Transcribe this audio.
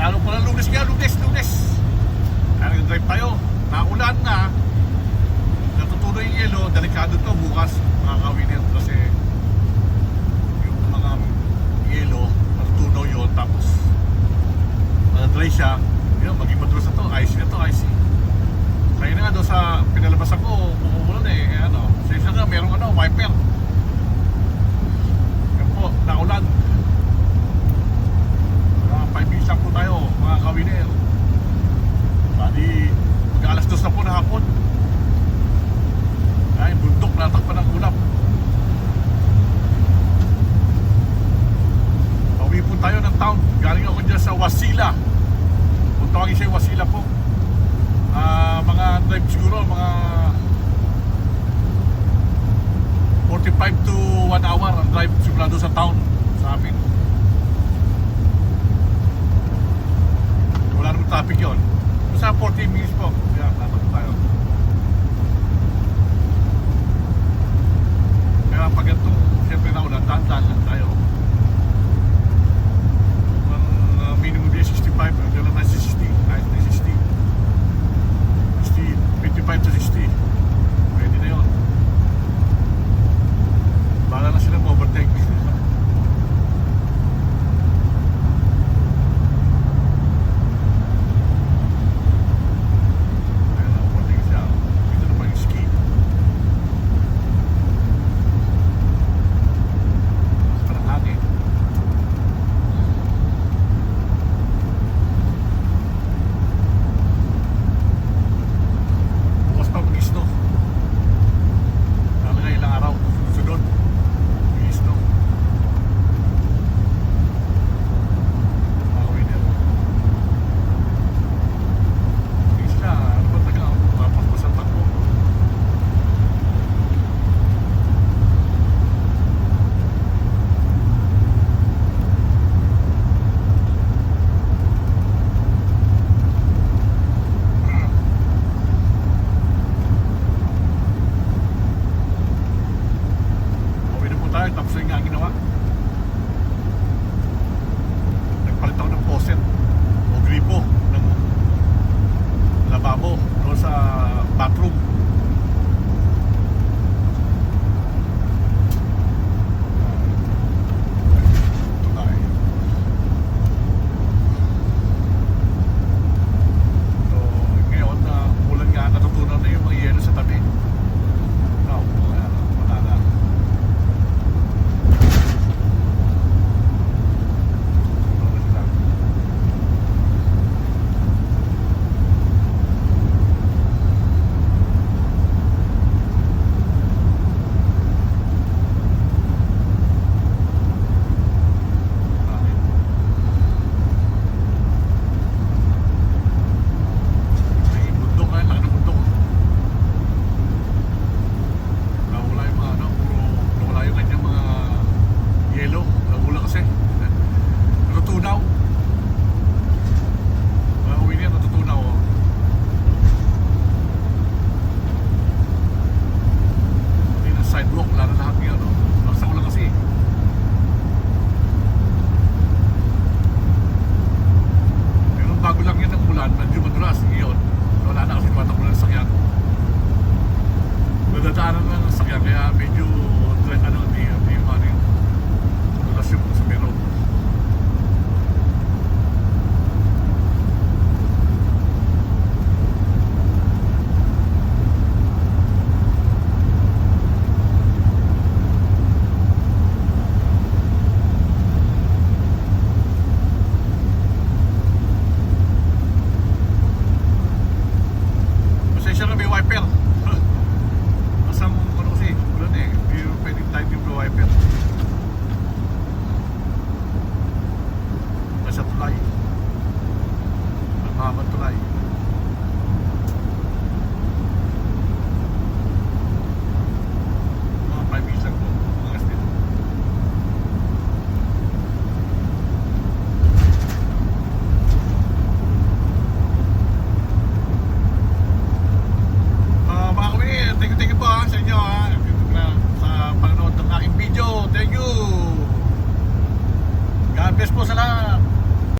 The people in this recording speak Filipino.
Lalo ko na Lunes kaya, Lunes. Kaya nag-drive tayo. Naulan na. Natutuloy yung yelo. Delikado to bukas mga kawiner. Kasi yung mga yelo, natutunaw yun. Tapos dry siya. Yun, maging madulas na to. Icy na to, icy. Kaya na nga doon sa pinalabas ako, umuulan eh. Ano, sa nga, merong wiper. Yan po, naulan. 5 minutes lang po tayo mga kawiner. Bali mag-alas 2 na po na hapon. Ay, bundok natakpan ng ulap. Pauwi po tayo ng town. Galing ako dyan sa Wasilla. Kung tawagin siya Wasilla po, mga drive siguro mga 45 to 1 hour ang drive simula doon sa town sa amin. Wala namang traffic yun. Basta 40 minutes po. Kaya dapat tayo. Kaya pag ito, siyempre na ulan, dahan-dahan lang tayo. Ang minimum day 65, hanggang lang na 60. Kahit na 60. 55 to 60. Pwede na yun. Bahala na sila ma-overtake. Tapos yun nga ang ginawa. Nagpalit ako ng faucet o gripo ng lababo o sa bathroom. Ito tayo. So ngayon na ulan nga, natutunan na yung mga yelo sa tabi. Wala na. Sidewalk, wala na lahat ngayon, no? Basta ko lang kasi. Pero bago lang yan ang ulan, medyo madulas ngayon. Wala na kasi tumatakbo ng sakyan. Nadadaanan na ng sakyan, kaya medyo madulas yung sa meron. Wiper. Masang ano kasi, ulan eh. Hindi pwedeng time yung wiper. Nasa tulay. Ang mahabang tulay. Mga 5 minutes lang po. Mga still. Thank you po sa inyo sa panonood ng aking video. Thank you. God bless po sa lahat.